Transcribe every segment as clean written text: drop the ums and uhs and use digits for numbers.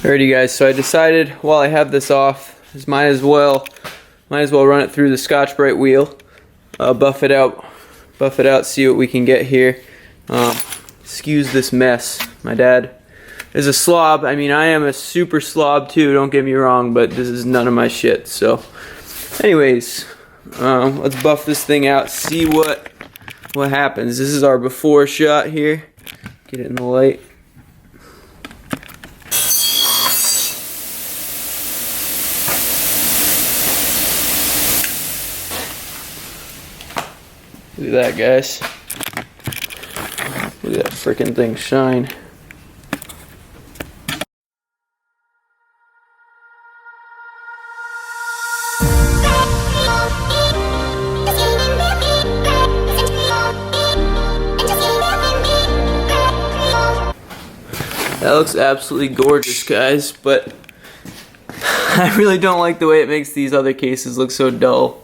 Alrighty guys, so I decided while I have this off, might as well run it through the Scotch-Brite wheel, buff it out, see what we can get here. Excuse this mess. My dad is a slob. I mean, I am a super slob too, don't get me wrong, but this is none of my shit. So anyways, let's buff this thing out, see what happens. This is our before shot here. Get it in the light. Look at that, guys. Look at that freaking thing shine. That looks absolutely gorgeous, guys, but I really don't like the way it makes these other cases look so dull.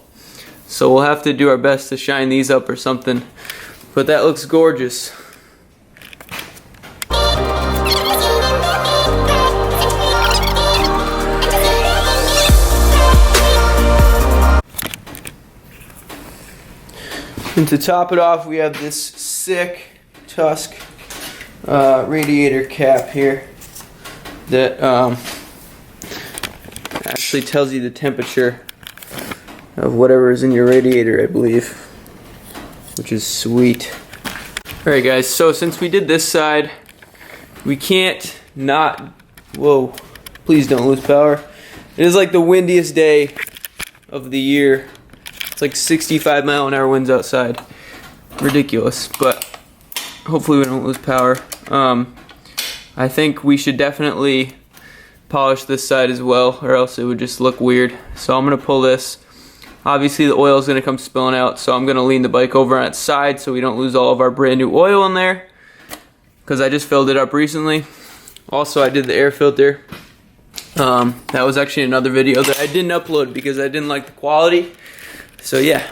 So we'll have to do our best to shine these up or something. But that looks gorgeous. And to top it off, we have this sick Tusk radiator cap here that actually tells you the temperature of whatever is in your radiator, I believe, which is sweet. Alright guys, so since we did this side, we can't not, whoa, please don't lose power. It is like the windiest day of the year. It's like 65-mile-an-hour winds outside. Ridiculous, but hopefully we don't lose power. I think we should definitely polish this side as well, or else it would just look weird. So I'm gonna pull this. Obviously the oil is going to come spilling out, so I'm going to lean the bike over on its side so we don't lose all of our brand new oil in there, because I just filled it up recently. Also, I did the air filter. That was actually another video that I didn't upload because I didn't like the quality. So yeah.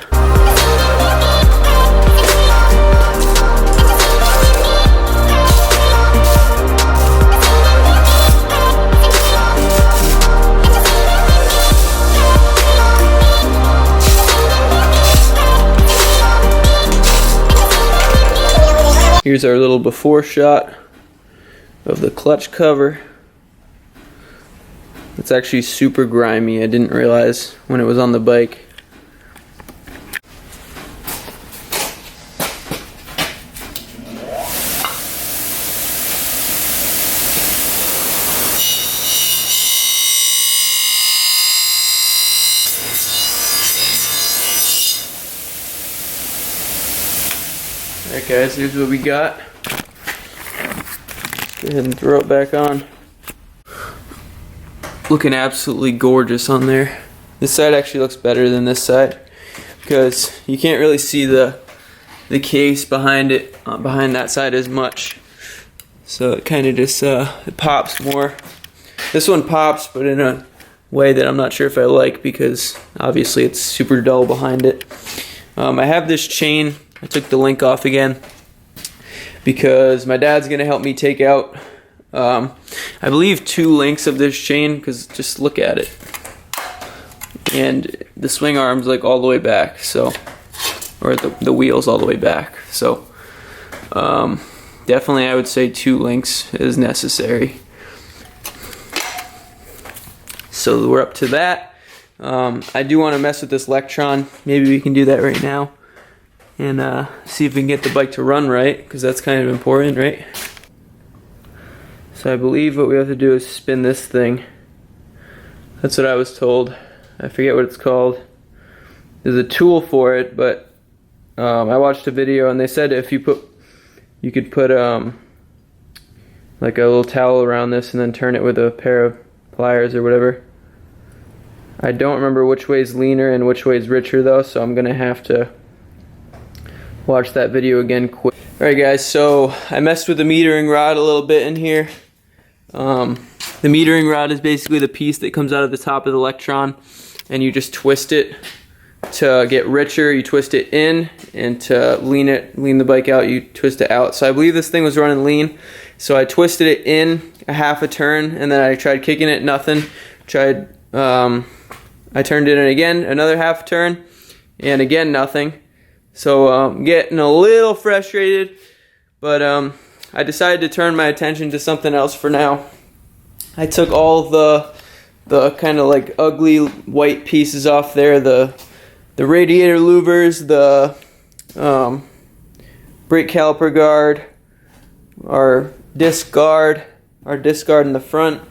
Here's our little before shot of the clutch cover. It's actually super grimy. I didn't realize when it was on the bike. Alright guys, here's what we got. Go ahead and throw it back on. Looking absolutely gorgeous on there. This side actually looks better than this side because you can't really see the case behind it, behind that side as much. So it kind of just it pops more. This one pops, but in a way that I'm not sure if I like, because obviously it's super dull behind it. I have this chain. I took the link off again because my dad's gonna help me take out I believe 2 links of this chain, because just look at it, and the swing arm's like all the way back, so, or the wheel's all the way back, so definitely I would say 2 links is necessary. So we're up to that. I do want to mess with this Electron. Maybe we can do that right now and see if we can get the bike to run right, because that's kind of important, right? So I believe what we have to do is spin this thing. That's what I was told. I forget what it's called. There's a tool for it, but I watched a video and they said if you could put like a little towel around this and then turn it with a pair of pliers or whatever. I don't remember which way is leaner and which way is richer though, so I'm gonna have to watch that video again quick. Alright guys, so I messed with the metering rod a little bit in here. The metering rod is basically the piece that comes out of the top of the Electron, and you just twist it to get richer, you twist it in, and to lean the bike out, you twist it out. So I believe this thing was running lean, so I twisted it in a half a turn, and then I tried kicking it, nothing. I turned it in again, another half turn, and again nothing. So I'm getting a little frustrated, but I decided to turn my attention to something else for now. I took all the kind of like ugly white pieces off there, the radiator louvers, the brake caliper guard, our disc guard in the front.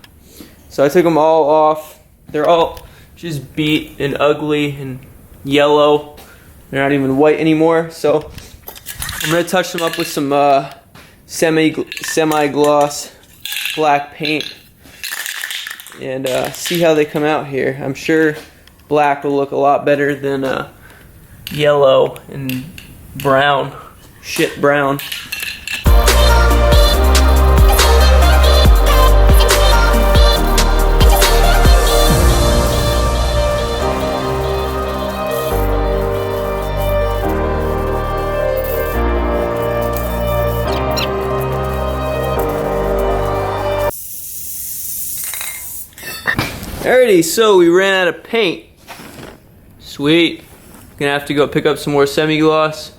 So I took them all off. They're all just beat and ugly and yellow. They're not even white anymore. So I'm gonna touch them up with some semi-gloss black paint and see how they come out here. I'm sure black will look a lot better than yellow and brown, shit brown. Alrighty, so we ran out of paint. Sweet. Gonna have to go pick up some more semi-gloss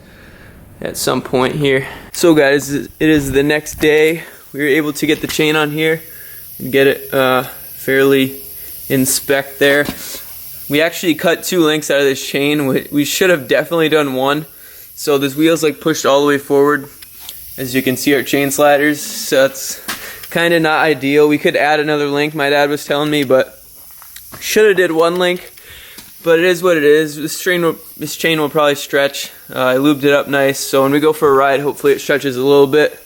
at some point here. So guys, it is the next day. We were able to get the chain on here and get it fairly in spec there. We actually cut 2 links out of this chain. We should have definitely done 1. So this wheel's like pushed all the way forward. As you can see, our chain sliders, so that's kind of not ideal. We could add another link, my dad was telling me, but should have did 1 link, but it is what it is. This chain will probably stretch. I lubed it up nice, so when we go for a ride, hopefully it stretches a little bit.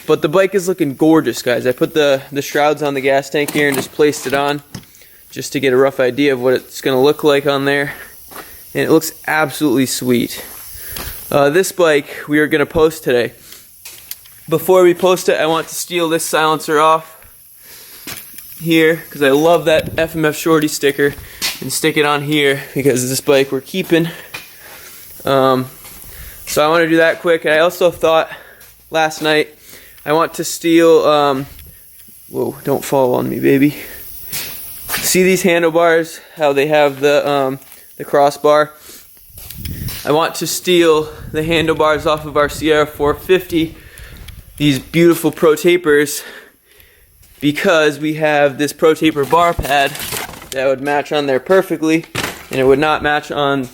But the bike is looking gorgeous, guys. I put the shrouds on the gas tank here and just placed it on, just to get a rough idea of what it's going to look like on there. And it looks absolutely sweet. This bike we are going to post today. Before we post it, I want to steal this silencer off here because I love that FMF Shorty sticker and stick it on here because this bike we're keeping. So I want to do that quick. And I also thought last night I want to steal whoa, don't fall on me, baby. See these handlebars, how they have the crossbar? I want to steal the handlebars off of our CR450, these beautiful Pro Tapers, because we have this Pro Taper bar pad that would match on there perfectly, and it would not match on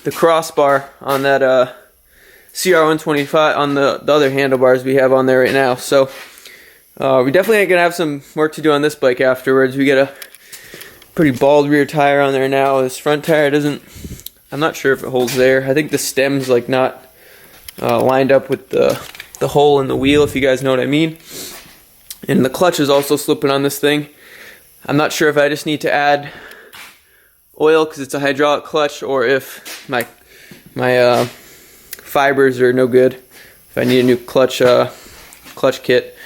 the crossbar on that CR125, on the other handlebars we have on there right now. So we definitely are going to have some work to do on this bike afterwards. We get a pretty bald rear tire on there now. This front tire doesn't, I'm not sure if it holds there. I think the stem's like not lined up with the hole in the wheel, if you guys know what I mean. And the clutch is also slipping on this thing. I'm not sure if I just need to add oil because it's a hydraulic clutch, or if my fibers are no good, if I need a new clutch kit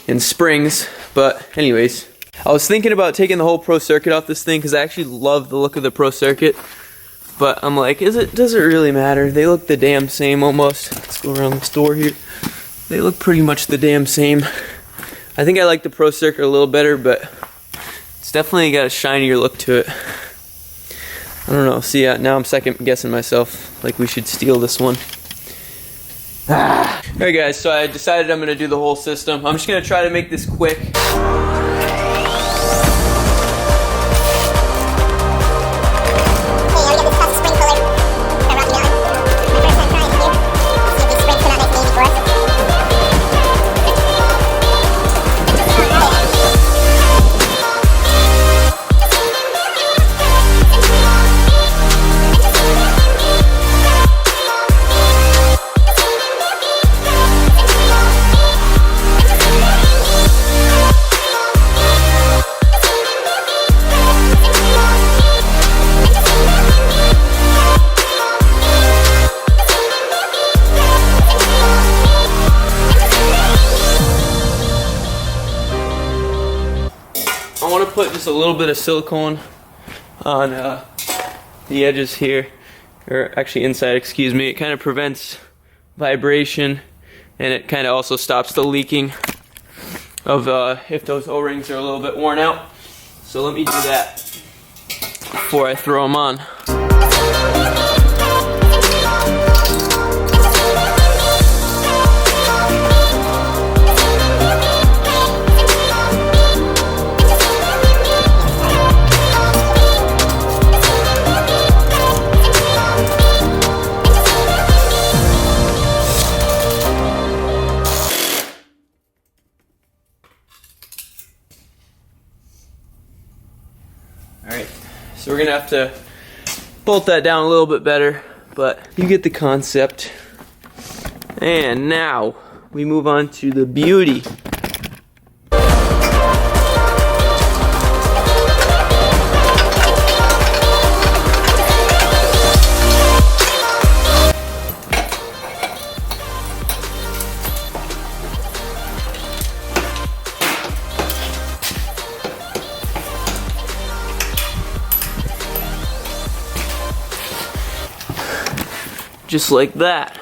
and springs. But anyways, I was thinking about taking the whole Pro Circuit off this thing because I actually love the look of the Pro Circuit. But I'm like, does it really matter? They look the damn same almost. Let's go around this door here. They look pretty much the damn same. I think I like the Pro Circuit a little better, but it's definitely got a shinier look to it. I don't know. See, now I'm second guessing myself. Like we should steal this one. Alright guys, so I decided I'm going to do the whole system. I'm just going to try to make this quick. I want to put just a little bit of silicone on the edges here or actually inside, excuse me. It kind of prevents vibration, and it kind of also stops the leaking of if those O-rings are a little bit worn out. So let me do that before I throw them on. Alright, so we're gonna have to bolt that down a little bit better, but you get the concept. And now we move on to the beauty. Just like that.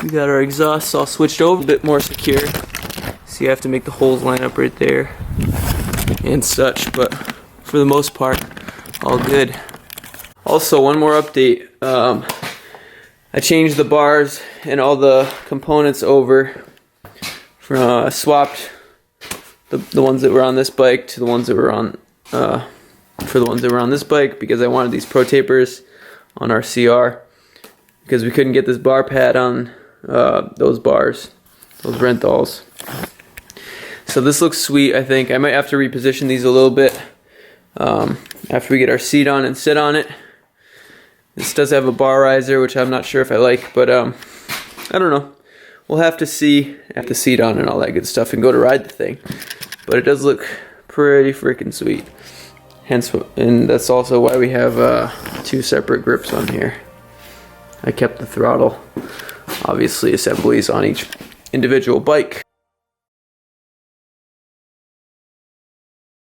We got our exhausts all switched over, a bit more secure. See, I have to make the holes line up right there and such, but for the most part, all good. Also, one more update. I changed the bars and all the components over. Swapped the ones that were on this bike to the ones that were on for the ones that were on this bike, because I wanted these Pro Tapers on our CR, because we couldn't get this bar pad on those bars, those Rentals. So this looks sweet. I think I might have to reposition these a little bit after we get our seat on and sit on it. This does have a bar riser, which I'm not sure if I like, but I don't know. We'll have to see at the seat on and all that good stuff and go to ride the thing. But it does look pretty freaking sweet. Hence, and that's also why we have 2 separate grips on here. I kept the throttle, obviously, assemblies on each individual bike.